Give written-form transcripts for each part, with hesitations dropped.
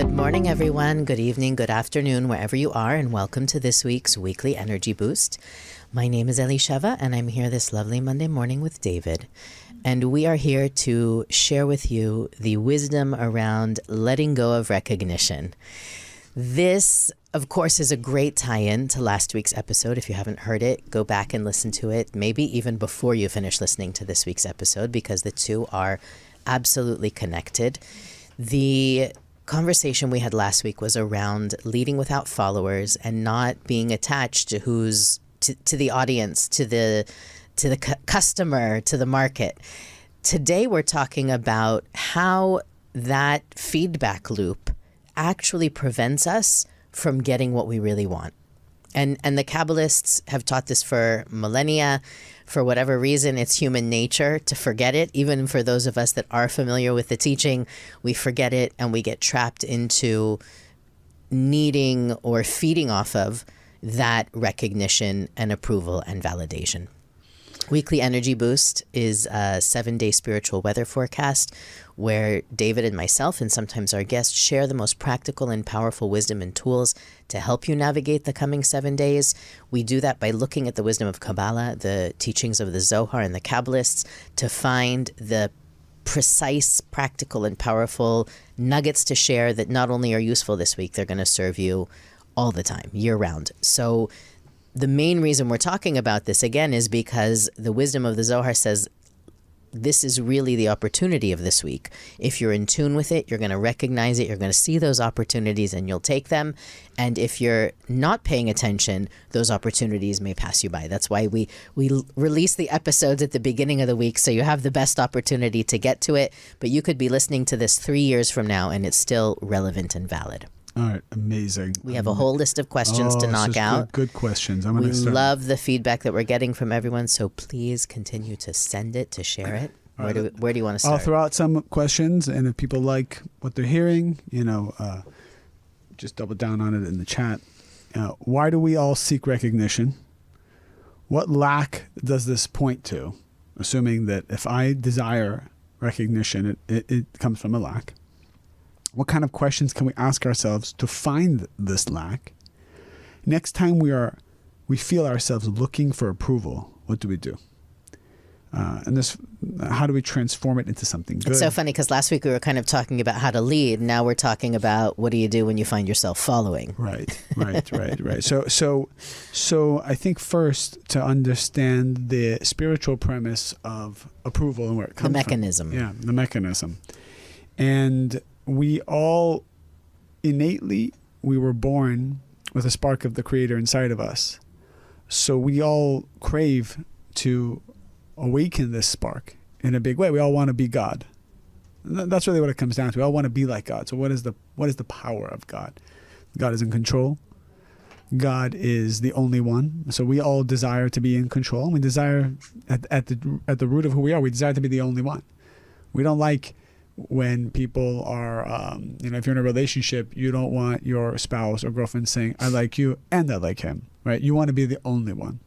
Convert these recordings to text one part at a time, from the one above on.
Good morning, everyone. Good evening, good afternoon, wherever you are, and welcome to this week's Weekly Energy Boost. My name is Elisheva, and I'm here this lovely Monday morning with David. And we are here to share with you the wisdom around letting go of recognition. This, of course, is a great tie-in to last week's episode. If you haven't heard it, go back and listen to it, maybe even before you finish listening to this week's episode, because the two are absolutely connected. The conversation we had last week was around leading without followers and not being attached to to the audience, to the customer, to the market. Today we're talking about how that feedback loop actually prevents us from getting what we really want. And the Kabbalists have taught this for millennia. For whatever reason, it's human nature to forget it. Even for those of us that are familiar with the teaching, we forget it and we get trapped into needing or feeding off of that recognition and approval and validation. Weekly Energy Boost is a 7-day spiritual weather forecast where David and myself, and sometimes our guests, share the most practical and powerful wisdom and tools to help you navigate the coming 7 days. We do that by looking at the wisdom of Kabbalah, the teachings of the Zohar and the Kabbalists, to find the precise, practical, and powerful nuggets to share that not only are useful this week, they're going to serve you all the time, year-round. So the main reason we're talking about this, again, is because the wisdom of the Zohar says this is really the opportunity of this week. If you're in tune with it, you're going to recognize it, you're going to see those opportunities and you'll take them. And if you're not paying attention, those opportunities may pass you by. That's why we release the episodes at the beginning of the week, so you have the best opportunity to get to it. But you could be listening to this 3 years from now and it's still relevant and valid. All right, amazing. We have a whole list of questions to knock out. Good questions. We love the feedback that we're getting from everyone, so please continue to send it, to share it. Where do you want to start? I'll throw out some questions, and if people like what they're hearing, just double down on it in the chat. Why do we all seek recognition? What lack does this point to? Assuming that if I desire recognition, it comes from a lack. What kind of questions can we ask ourselves to find this lack? Next time we feel ourselves looking for approval, what do we do? How do we transform it into something good? It's so funny because last week we were kind of talking about how to lead. Now we're talking about what do you do when you find yourself following? Right. So I think first to understand the spiritual premise of approval and where it comes from. The mechanism. Yeah, the mechanism. And we all innately, we were born with a spark of the Creator inside of us. So we all crave to awaken this spark in a big way. We all want to be God. That's really what it comes down to. We all want to be like God. So what is the power of God? God is in control. God is the only one. So we all desire to be in control. And we desire at the root of who we are, we desire to be the only one. We don't like when people are, if you're in a relationship, you don't want your spouse or girlfriend saying, I like you and I like him, right? You want to be the only one.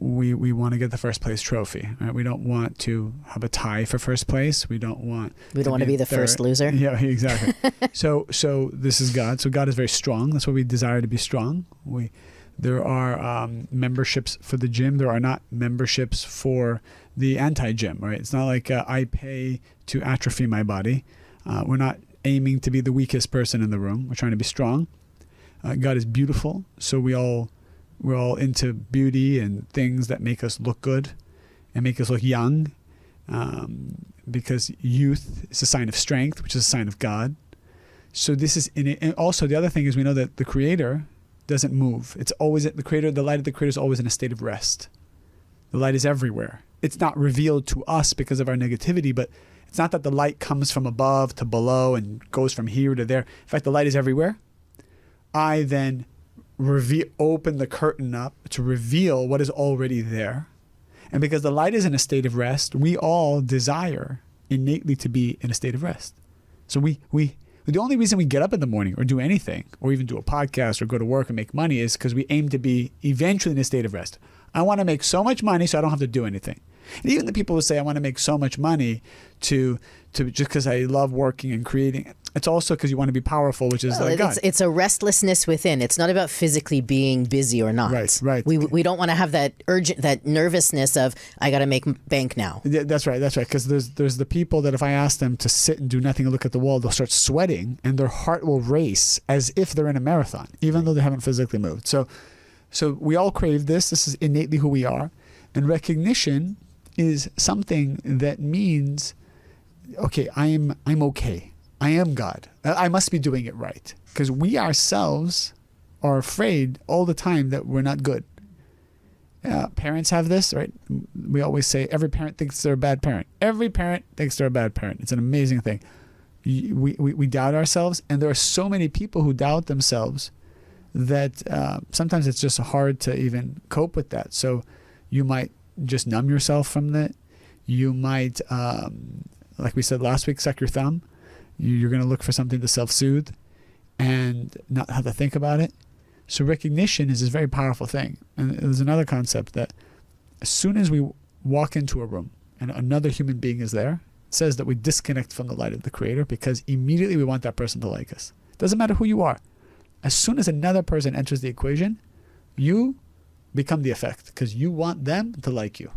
We want to get the first place trophy, right? We don't want to have a tie for first place. We don't want to be the first loser. Yeah, exactly. So this is God. So God is very strong. That's why we desire to be strong. There are memberships for the gym. There are not memberships for the anti-gym, right? It's not like I pay to atrophy my body. We're not aiming to be the weakest person in the room. We're trying to be strong. God is beautiful, so we're all into beauty and things that make us look good and make us look young, because youth is a sign of strength, which is a sign of God. So this is in it. And also the other thing is we know that the Creator doesn't move. It's always the Creator. The light of the Creator is always in a state of rest. The light is everywhere. It's not revealed to us because of our negativity, but it's not that the light comes from above to below and goes from here to there. In fact, the light is everywhere. I then open the curtain up to reveal what is already there. And because the light is in a state of rest, we all desire innately to be in a state of rest. So the only reason we get up in the morning or do anything, or even do a podcast or go to work and make money, is because we aim to be eventually in a state of rest. I want to make so much money so I don't have to do anything. And even the people who say I want to make so much money to just because I love working and creating, It's also because you want to be powerful, which is like God. It's a restlessness within. It's not about physically being busy or not. Right. We don't want to have that that nervousness of, I got to make bank now. Yeah, that's right. Because there's the people that if I ask them to sit and do nothing and look at the wall, they'll start sweating and their heart will race as if they're in a marathon, even though they haven't physically moved. So we all crave this. This is innately who we are. And recognition is something that means, okay, I'm okay. I am God. I must be doing it right. Because we ourselves are afraid all the time that we're not good. Parents have this, right? We always say every parent thinks they're a bad parent. Every parent thinks they're a bad parent. It's an amazing thing. We doubt ourselves, and there are so many people who doubt themselves that sometimes it's just hard to even cope with that. So you might just numb yourself from that. You might, like we said last week, suck your thumb. You're going to look for something to self-soothe and not have to think about it. So recognition is this very powerful thing. And there's another concept that as soon as we walk into a room and another human being is there, it says that we disconnect from the light of the Creator because immediately we want that person to like us. Doesn't matter who you are. As soon as another person enters the equation, you become the effect because you want them to like you.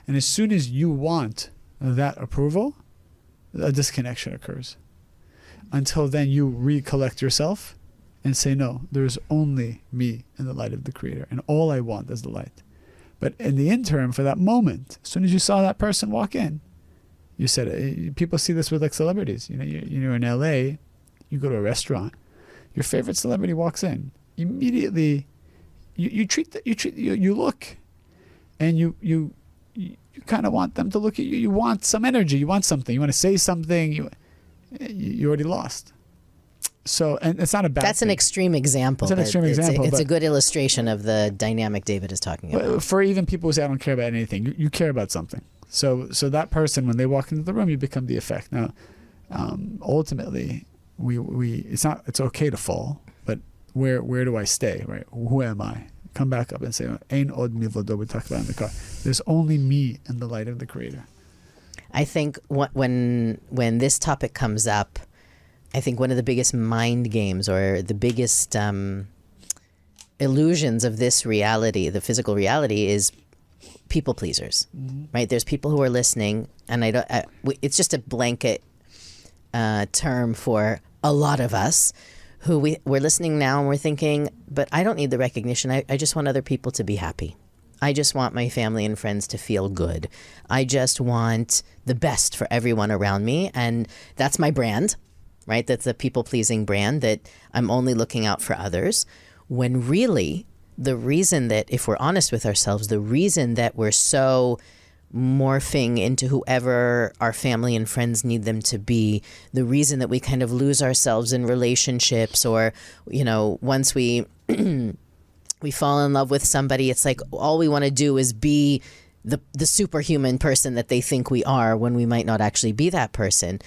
And as soon as you want that approval, a disconnection occurs. Until then, you recollect yourself and say, no, there's only me in the light of the Creator, and all I want is the light. But in the interim, for that moment, as soon as you saw that person walk in, you said it. People see this with like celebrities. You're in LA, you go to a restaurant, your favorite celebrity walks in. Immediately, you look, and you kind of want them to look at you. You want some energy. You want something. You want to say something. You already lost. So, and it's not a bad That's thing. an extreme example. It's an extreme example. It's a good illustration of the dynamic David is talking about. For even people who say, I don't care about anything, you care about something. So that person, when they walk into the room, you become the effect. Now, ultimately, it's okay to fall, but where do I stay, right? Who am I? Come back up and say, Ein od milvado, we talked about in the car. There's only me in the light of the Creator. I think when this topic comes up, I think one of the biggest mind games or the biggest illusions of this reality, the physical reality, is people pleasers, right? There's people who are listening, and it's just a blanket term for a lot of us who we're listening now and we're thinking, but I don't need the recognition. I just want other people to be happy. I just want my family and friends to feel good. I just want the best for everyone around me. And that's my brand, right? That's a people-pleasing brand, that I'm only looking out for others. When really, the reason that, if we're honest with ourselves, the reason that we're so morphing into whoever our family and friends need them to be, the reason that we kind of lose ourselves in relationships, or, once we fall in love with somebody, it's like all we want to do is be the superhuman person that they think we are when we might not actually be that person.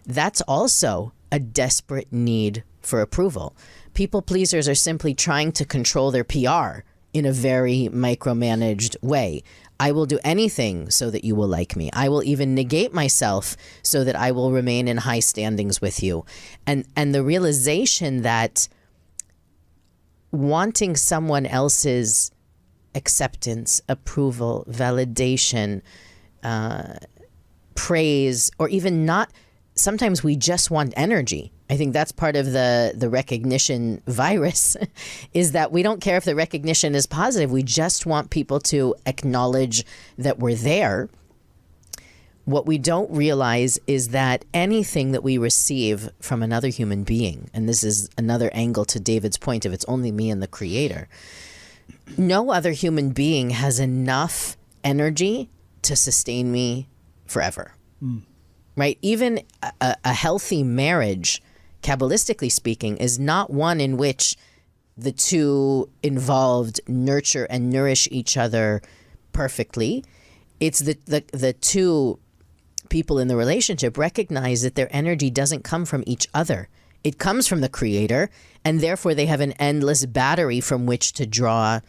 That's also a desperate need for approval. People pleasers are simply trying to control their PR in a very micromanaged way. I will do anything so that you will like me. I will even negate myself so that I will remain in high standings with you. And the realization that wanting someone else's acceptance, approval, validation, praise, or even not, sometimes we just want energy. I think that's part of the recognition virus, is that we don't care if the recognition is positive. We just want people to acknowledge that we're there. What we don't realize is that anything that we receive from another human being, and this is another angle to David's point of it's only me and the Creator, no other human being has enough energy to sustain me forever. Right? Even a healthy marriage, Kabbalistically speaking, is not one in which the two involved nurture and nourish each other perfectly. It's the two people in the relationship recognize that their energy doesn't come from each other. It comes from the Creator, and therefore they have an endless battery from which to draw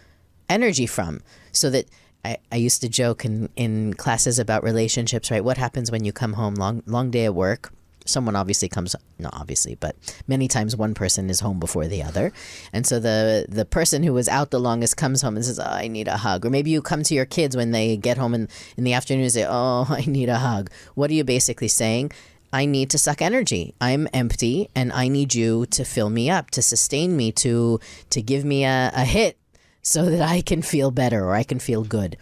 energy from. So that I used to joke in classes about relationships, right? What happens when you come home, long day at work, someone obviously comes, not obviously, but many times one person is home before the other. And so the person who was out the longest comes home and says, oh, I need a hug. Or maybe you come to your kids when they get home in the afternoon and say, oh, I need a hug. What are you basically saying? I need to suck energy. I'm empty and I need you to fill me up, to sustain me, to give me a hit so that I can feel better or I can feel good.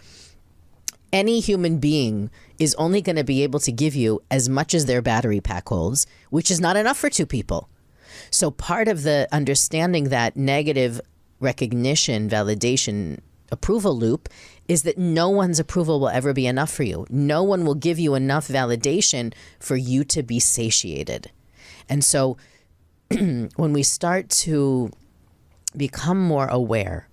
Any human being is only going to be able to give you as much as their battery pack holds, which is not enough for two people. So part of the understanding that negative recognition, validation, approval loop is that no one's approval will ever be enough for you. No one will give you enough validation for you to be satiated. And so when we start to become more aware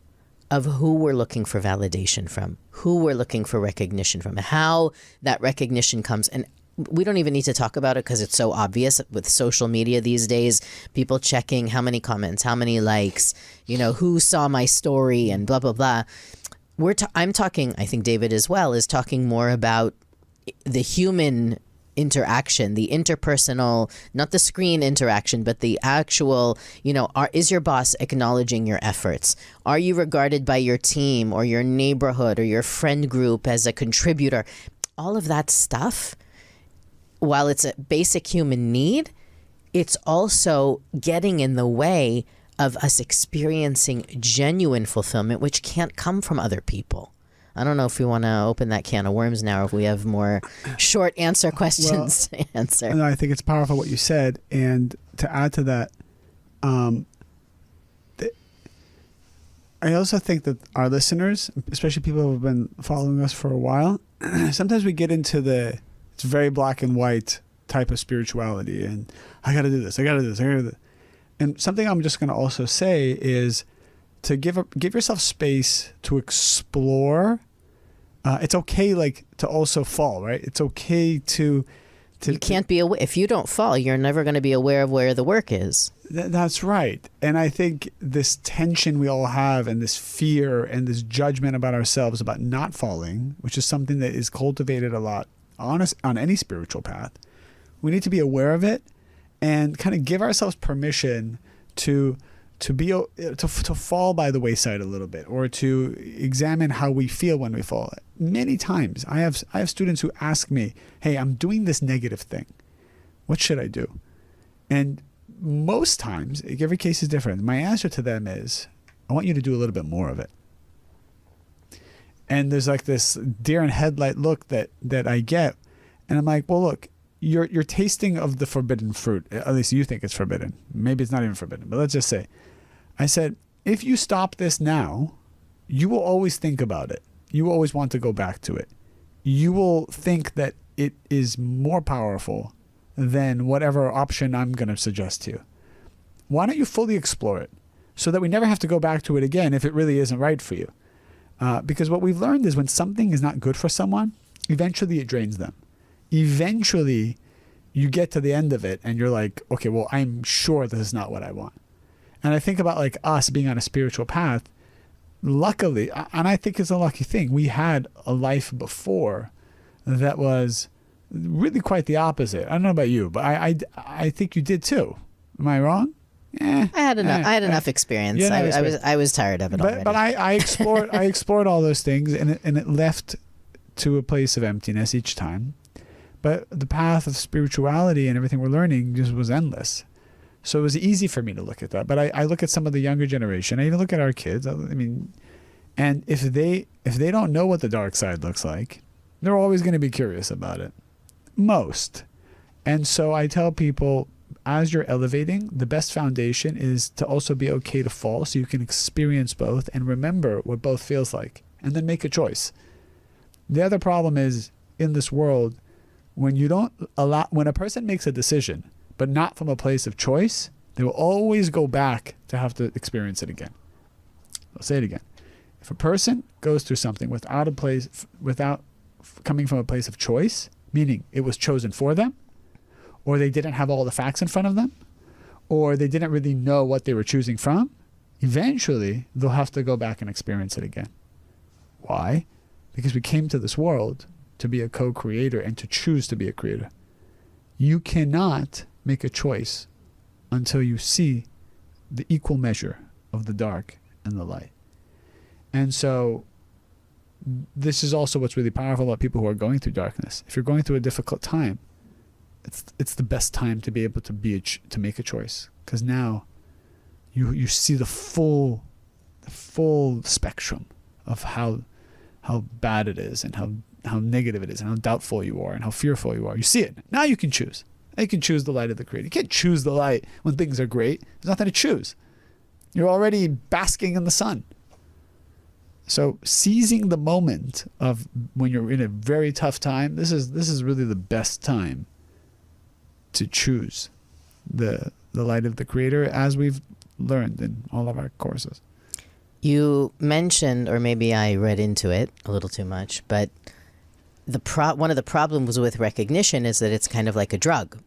of who we're looking for validation from, who we're looking for recognition from, how that recognition comes. And we don't even need to talk about it because it's so obvious with social media these days, people checking how many comments, how many likes, who saw my story and blah, blah, blah. I'm talking, I think David as well, is talking more about the human interaction, the interpersonal, not the screen interaction, but the actual, is your boss acknowledging your efforts? Are you regarded by your team or your neighborhood or your friend group as a contributor? All of that stuff, while it's a basic human need, it's also getting in the way of us experiencing genuine fulfillment, which can't come from other people. I don't know if we want to open that can of worms now or if we have more short answer questions to answer. No, I think it's powerful what you said. And to add to that, I also think that our listeners, especially people who have been following us for a while, sometimes we get into it's very black and white type of spirituality. And I got to do this, I got to do this, I got to do this. And something I'm just going to also say is to give yourself space to explore. It's okay, to also fall, right? It's okay to you can't be aware. If you don't fall, you're never going to be aware of where the work is. That's right. And I think this tension we all have and this fear and this judgment about ourselves about not falling, which is something that is cultivated a lot on any spiritual path, we need to be aware of it and kind of give ourselves permission to fall by the wayside a little bit, or to examine how we feel when we fall. Many times I have students who ask me, hey, I'm doing this negative thing. What should I do? And most times, every case is different. My answer to them is, I want you to do a little bit more of it. And there's this deer in headlight look that I get. And I'm like, well, look, you're tasting of the forbidden fruit. At least you think it's forbidden. Maybe it's not even forbidden, but let's just say, I said, if you stop this now, you will always think about it. You will always want to go back to it. You will think that it is more powerful than whatever option I'm going to suggest to you. Why don't you fully explore it so that we never have to go back to it again if it really isn't right for you? Because what we've learned is when something is not good for someone, eventually it drains them. Eventually you get to the end of it and you're like, okay, well, I'm sure this is not what I want. And I think about us being on a spiritual path. Luckily, and I think it's a lucky thing, we had a life before that was really quite the opposite. I don't know about you, but I think you did too. Am I wrong? I had enough experience. I was tired of it already. But I explored all those things, and it left to a place of emptiness each time. But the path of spirituality and everything we're learning just was endless. So it was easy for me to look at that. But I look at some of the younger generation. I even look at our kids. And if they don't know what the dark side looks like, they're always going to be curious about it. Most. And so I tell people, as you're elevating, the best foundation is to also be okay to fall so you can experience both and remember what both feels like and then make a choice. The other problem is in this world, when a person makes a decision, but not from a place of choice, they will always go back to have to experience it again. I'll say it again. If a person goes through something without coming from a place of choice, meaning it was chosen for them, or they didn't have all the facts in front of them, or they didn't really know what they were choosing from, eventually they'll have to go back and experience it again. Why? Because we came to this world to be a co-creator and to choose to be a creator. You cannot make a choice until you see the equal measure of the dark and the light. And so this is also what's really powerful about people who are going through darkness. If you're going through a difficult time, it's the best time to be able to make a choice, because now you see the full spectrum of how bad it is, and how negative it is, and how doubtful you are, and how fearful you are. You see it. Now you can choose. Now you can choose the light of the Creator. You can't choose the light when things are great. There's nothing to choose. You're already basking in the sun. So seizing the moment of when you're in a very tough time, this is really the best time to choose the light of the Creator, as we've learned in all of our courses. You mentioned, or maybe I read into it a little too much, but one of the problems with recognition is that it's kind of like a drug.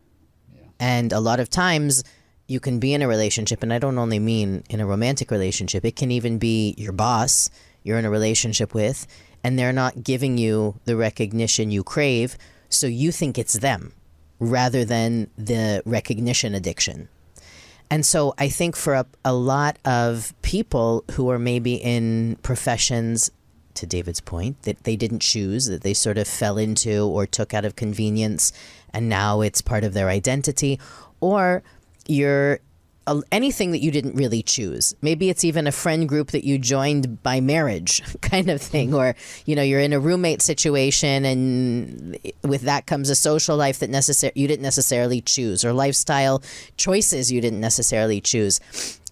Yeah. And a lot of times you can be in a relationship, and I don't only mean in a romantic relationship, it can even be your boss you're in a relationship with, and they're not giving you the recognition you crave, so you think it's them rather than the recognition addiction. And so I think for a lot of people who are maybe in professions, to David's point, that they didn't choose, that they sort of fell into or took out of convenience, and now it's part of their identity, or you're anything that you didn't really choose. Maybe it's even a friend group that you joined by marriage kind of thing, or you're in a roommate situation, and with that comes a social life that you didn't necessarily choose, or lifestyle choices you didn't necessarily choose.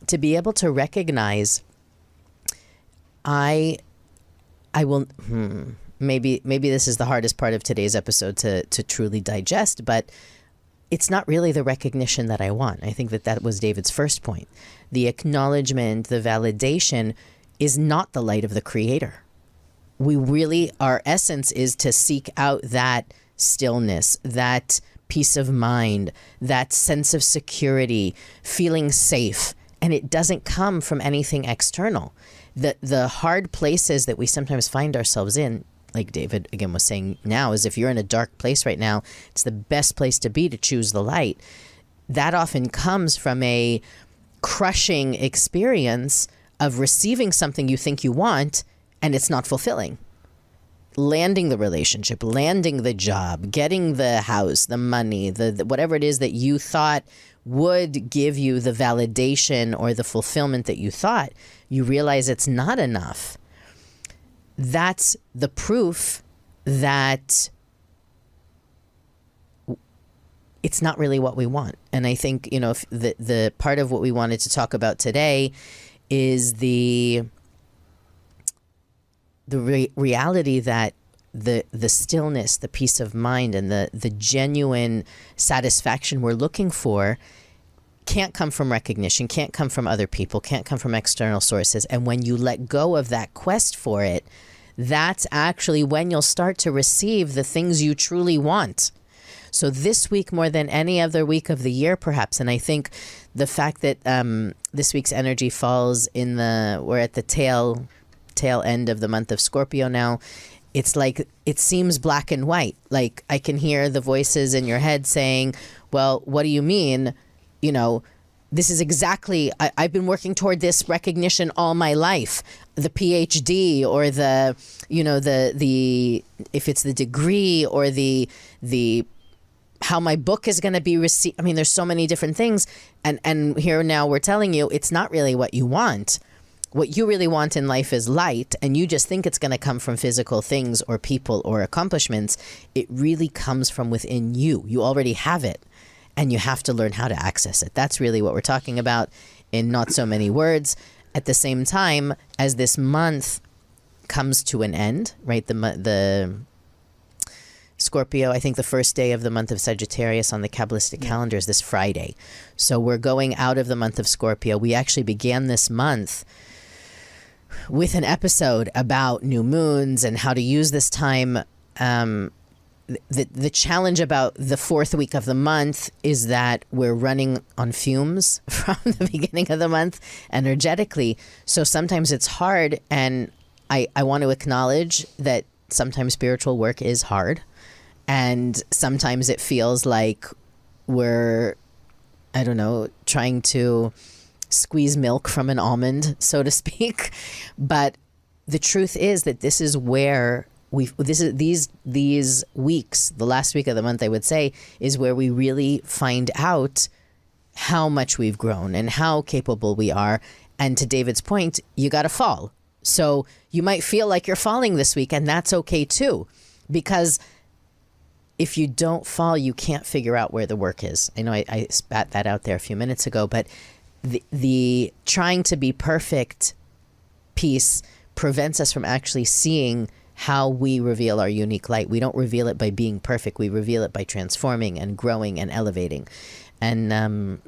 To be able to recognize, I will maybe this is the hardest part of today's episode to truly digest, but it's not really the recognition that I want. I think that was David's first point. The acknowledgement, the validation is not the light of the Creator. Our essence is to seek out that stillness, that peace of mind, that sense of security, feeling safe. And it doesn't come from anything external. The hard places that we sometimes find ourselves in, like David again was saying now, is if you're in a dark place right now, it's the best place to be to choose the light. That often comes from a crushing experience of receiving something you think you want and it's not fulfilling. Landing the relationship, landing the job, getting the house, the money, the whatever it is that you thought would give you the validation or the fulfillment that you thought, you realize it's not enough. That's the proof that it's not really what we want. And I think, if the part of what we wanted to talk about today is the reality that the stillness, the peace of mind, and the genuine satisfaction we're looking for can't come from recognition, can't come from other people, can't come from external sources. And when you let go of that quest for it, that's actually when you'll start to receive the things you truly want. So this week, more than any other week of the year, perhaps, and I think the fact that this week's energy falls we're at the tail end of the month of Scorpio now, it's like it seems black and white. Like I can hear the voices in your head saying, well, what do you mean? This is exactly, I've been working toward this recognition all my life. The PhD, or if it's the degree, or the how my book is going to be received. I mean, there's so many different things. And here now we're telling you it's not really what you want. What you really want in life is light, and you just think it's going to come from physical things or people or accomplishments. It really comes from within you. You already have it. And you have to learn how to access it. That's really what we're talking about in not so many words. At the same time, as this month comes to an end, right? The Scorpio, I think the first day of the month of Sagittarius on the Kabbalistic calendar is this Friday. So we're going out of the month of Scorpio. We actually began this month with an episode about new moons and how to use this time. The challenge about the fourth week of the month is that we're running on fumes from the beginning of the month energetically. So sometimes it's hard, and I want to acknowledge that sometimes spiritual work is hard, and sometimes it feels like we're, I don't know, trying to squeeze milk from an almond, so to speak. But the truth is that this is where these weeks, the last week of the month, I would say, is where we really find out how much we've grown and how capable we are. And to David's point, you got to fall. So you might feel like you're falling this week, and that's okay too, because if you don't fall, you can't figure out where the work is. I know I spat that out there a few minutes ago, but the trying to be perfect piece prevents us from actually seeing how we reveal our unique light. We don't reveal it by being perfect. We reveal it by transforming and growing and elevating. And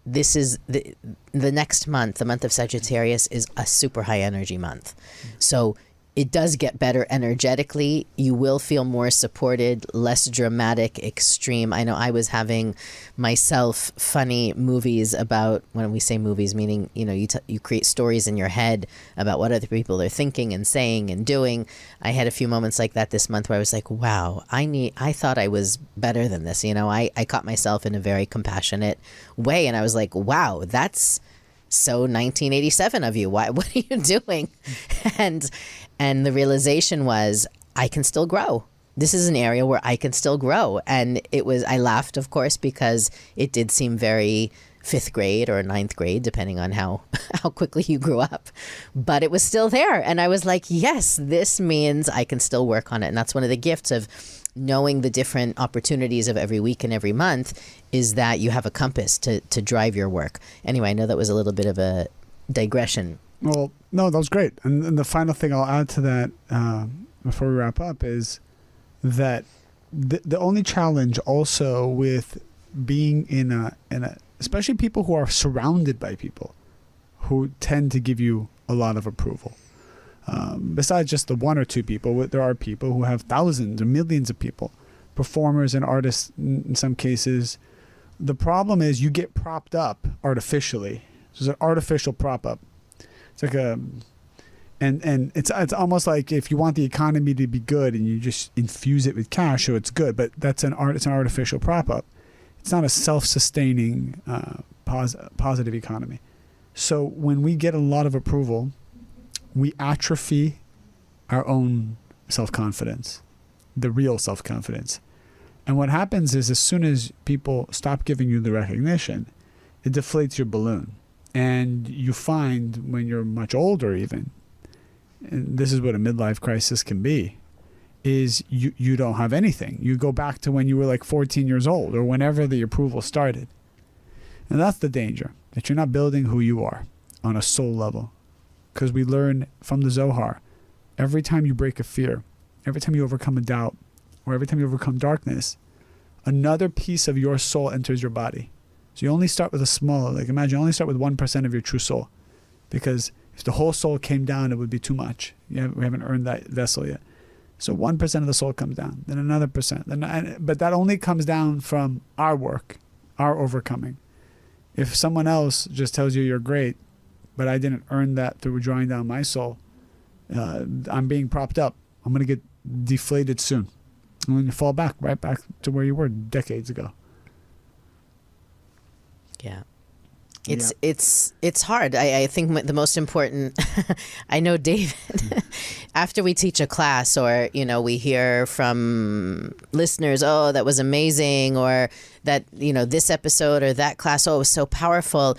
this is the next month, the month of Sagittarius, is a super high energy month. So it does get better energetically. You will feel more supported, less dramatic, extreme. I know I was having myself funny movies about, when we say movies, meaning, you know, you create stories in your head about what other people are thinking and saying and doing. I had a few moments like that this month where I was like, wow, I thought I was better than this. You know, I caught myself in a very compassionate way, and I was like, wow, that's so 1987 of you. What are you doing? And the realization was, I can still grow. This is an area where I can still grow. And I laughed, of course, because it did seem very 5th grade or 9th grade, depending on how quickly you grew up. But it was still there. And I was like, yes, this means I can still work on it. And that's one of the gifts of knowing the different opportunities of every week and every month, is that you have a compass to drive your work. Anyway, I know that was a little bit of a digression. Well, no, that was great. And the final thing I'll add to that before we wrap up is that the only challenge also with being in a especially people who are surrounded by people who tend to give you a lot of approval. Besides just the one or two people, there are people who have thousands or millions of people, performers and artists in some cases. The problem is you get propped up artificially. So it's an artificial prop up. It's like and it's almost like if you want the economy to be good and you just infuse it with cash, so it's good. But it's an artificial prop up. It's not a self-sustaining positive economy. So when we get a lot of approval, we atrophy our own self-confidence, the real self-confidence. And what happens is, as soon as people stop giving you the recognition, it deflates your balloon. And you find when you're much older even, and this is what a midlife crisis can be, is you don't have anything. You go back to when you were like 14 years old or whenever the approval started. And that's the danger, that you're not building who you are on a soul level. Because we learn from the Zohar, every time you break a fear, every time you overcome a doubt, or every time you overcome darkness, another piece of your soul enters your body. So you only start with a small, like imagine you only start with 1% of your true soul. Because if the whole soul came down, it would be too much. We haven't earned that vessel yet. So 1% of the soul comes down, then another percent. But that only comes down from our work, our overcoming. If someone else just tells you you're great, but I didn't earn that through drawing down my soul, I'm being propped up. I'm going to get deflated soon. And then you fall right back to where you were decades ago. Yeah. It's hard. I think the most important, I know David, after we teach a class or, you know, we hear from listeners, oh, that was amazing, or that, you know, this episode or that class, oh, it was so powerful.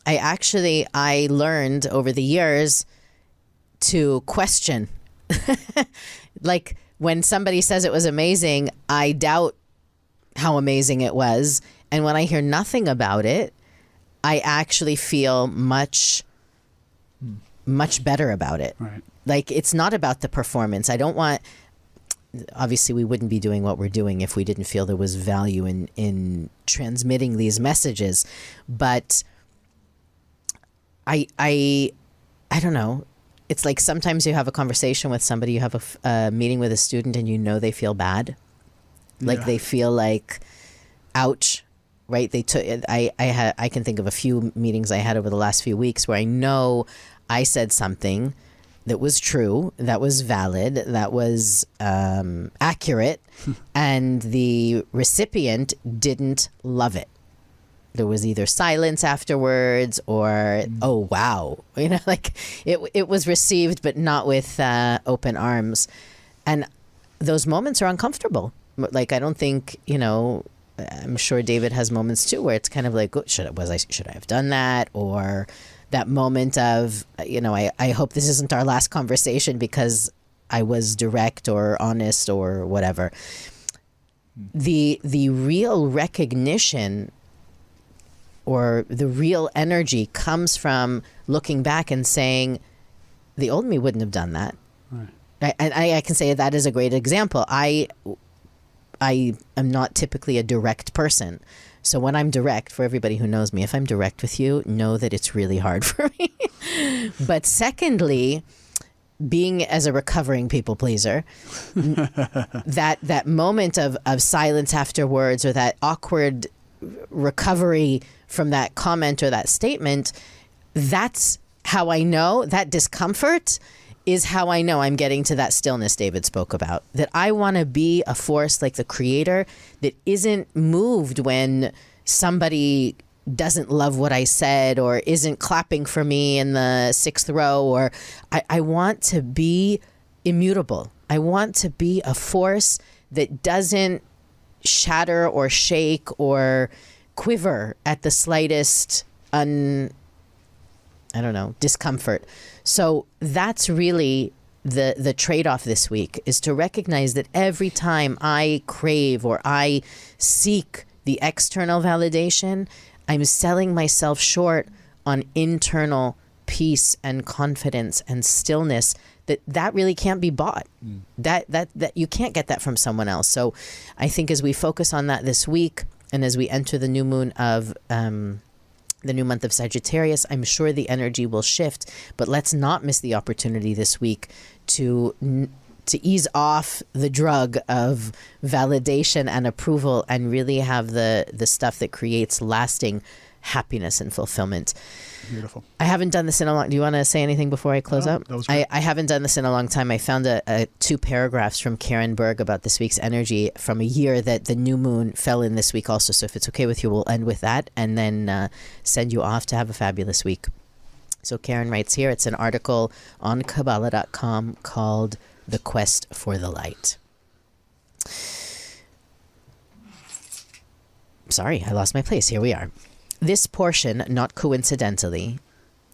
I learned over the years to question. Like when somebody says it was amazing, I doubt how amazing it was. And when I hear nothing about it, I actually feel much better about it. Right. Like, it's not about the performance. Obviously we wouldn't be doing what we're doing if we didn't feel there was value in transmitting these messages. But I don't know. It's like sometimes you have a conversation with somebody, you have a meeting with a student, and you know they feel bad. Like they feel like, ouch. Right? I can think of a few meetings I had over the last few weeks where I know I said something that was true, that was valid, that was accurate, and the recipient didn't love it. There was either silence afterwards or, oh, wow. Like it was received, but not with open arms. And those moments are uncomfortable. Like, I don't think, I'm sure David has moments too where it's kind of like, oh, should I have done that? Or that moment of, I hope this isn't our last conversation because I was direct or honest or whatever. The real recognition or the real energy comes from looking back and saying, the old me wouldn't have done that. Right. And I can say that is a great example. I am not typically a direct person. So when I'm direct, for everybody who knows me, if I'm direct with you, know that it's really hard for me. But secondly, being as a recovering people pleaser, that moment of silence afterwards, or that awkward recovery from that comment or that statement, that's how I know, that discomfort is how I know I'm getting to that stillness David spoke about. That I want to be a force like the Creator that isn't moved when somebody doesn't love what I said or isn't clapping for me in the sixth row. Or I want to be immutable. I want to be a force that doesn't shatter or shake or quiver at the slightest discomfort. So that's really the trade-off this week, is to recognize that every time I crave or I seek the external validation, I'm selling myself short on internal peace and confidence and stillness that really can't be bought. That you can't get that from someone else. So I think as we focus on that this week, and as we enter the new moon of the new month of Sagittarius, I'm sure the energy will shift, but let's not miss the opportunity this week to ease off the drug of validation and approval and really have the stuff that creates lasting happiness and fulfillment. Beautiful. I haven't done this in a long... Do you want to say anything before I close up? That was great. I haven't done this in a long time. I found two paragraphs from Karen Berg about this week's energy from a year that the new moon fell in this week also. So if it's okay with you, we'll end with that and then send you off to have a fabulous week. So Karen writes here, it's an article on Kabbalah.com called The Quest for the Light. Sorry, I lost my place. Here we are. This portion, not coincidentally,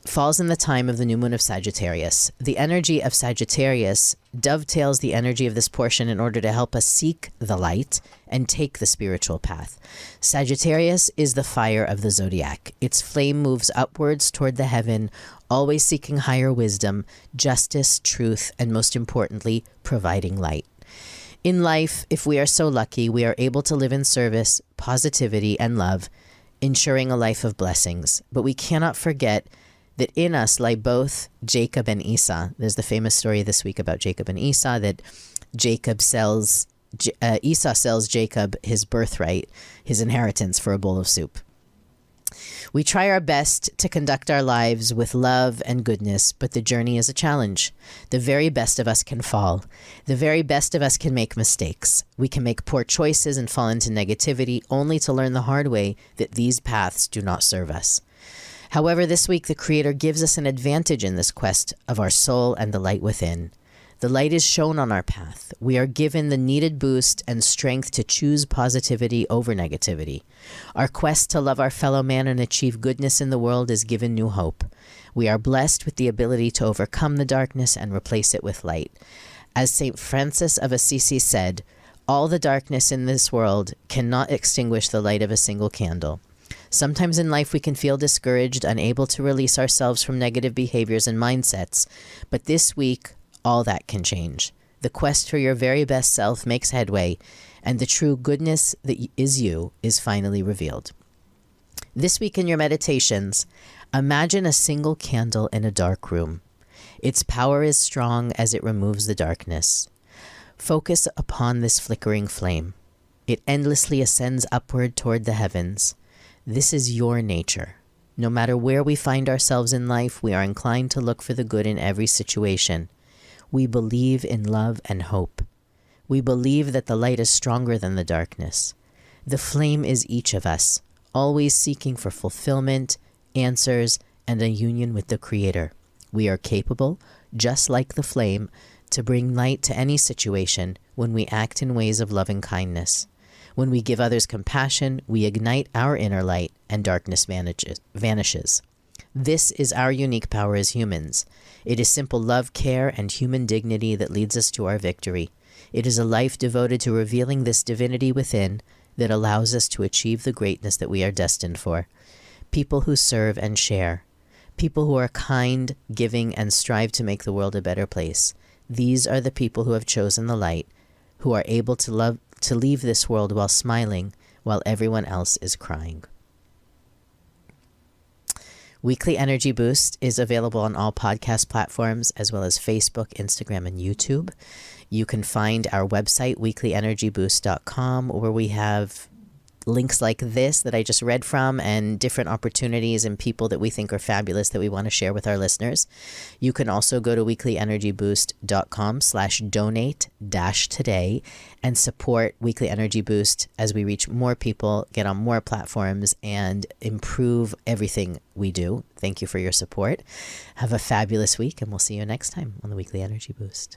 falls in the time of the new moon of Sagittarius. The energy of Sagittarius dovetails the energy of this portion in order to help us seek the light and take the spiritual path. Sagittarius is the fire of the zodiac. Its flame moves upwards toward the heaven, always seeking higher wisdom, justice, truth, and most importantly, providing light. In life, if we are so lucky, we are able to live in service, positivity, and love, ensuring a life of blessings. But we cannot forget that in us lie both Jacob and Esau. There's the famous story this week about Jacob and Esau, that Esau sells Jacob his birthright, his inheritance, for a bowl of soup. We try our best to conduct our lives with love and goodness, but the journey is a challenge. The very best of us can fall. The very best of us can make mistakes. We can make poor choices and fall into negativity, only to learn the hard way that these paths do not serve us. However, this week the Creator gives us an advantage in this quest of our soul and the light within. The light is shown on our path. We are given the needed boost and strength to choose positivity over negativity. Our quest to love our fellow man and achieve goodness in the world is given new hope. We are blessed with the ability to overcome the darkness and replace it with light. As St. Francis of Assisi said, all the darkness in this world cannot extinguish the light of a single candle. Sometimes in life we can feel discouraged, unable to release ourselves from negative behaviors and mindsets, but this week, all that can change. The quest for your very best self makes headway, and the true goodness that is you is finally revealed. This week in your meditations, imagine a single candle in a dark room. Its power is strong as it removes the darkness. Focus upon this flickering flame. It endlessly ascends upward toward the heavens. This is your nature. No matter where we find ourselves in life, we are inclined to look for the good in every situation. We believe in love and hope. We believe that the light is stronger than the darkness. The flame is each of us, always seeking for fulfillment, answers, and a union with the Creator. We are capable, just like the flame, to bring light to any situation when we act in ways of loving kindness. When we give others compassion, we ignite our inner light and darkness vanishes. This is our unique power as humans. It is simple love, care, and human dignity that leads us to our victory. It is a life devoted to revealing this divinity within that allows us to achieve the greatness that we are destined for. People who serve and share. People who are kind, giving, and strive to make the world a better place. These are the people who have chosen the light, who are able to leave this world while smiling, while everyone else is crying. Weekly Energy Boost is available on all podcast platforms, as well as Facebook, Instagram, and YouTube. You can find our website, weeklyenergyboost.com, where we have links like this that I just read from, and different opportunities and people that we think are fabulous that we want to share with our listeners. You can also go to weeklyenergyboost.com/donate-today and support Weekly Energy Boost as we reach more people, get on more platforms, and improve everything we do. Thank you for your support. Have a fabulous week, and we'll see you next time on the Weekly Energy Boost.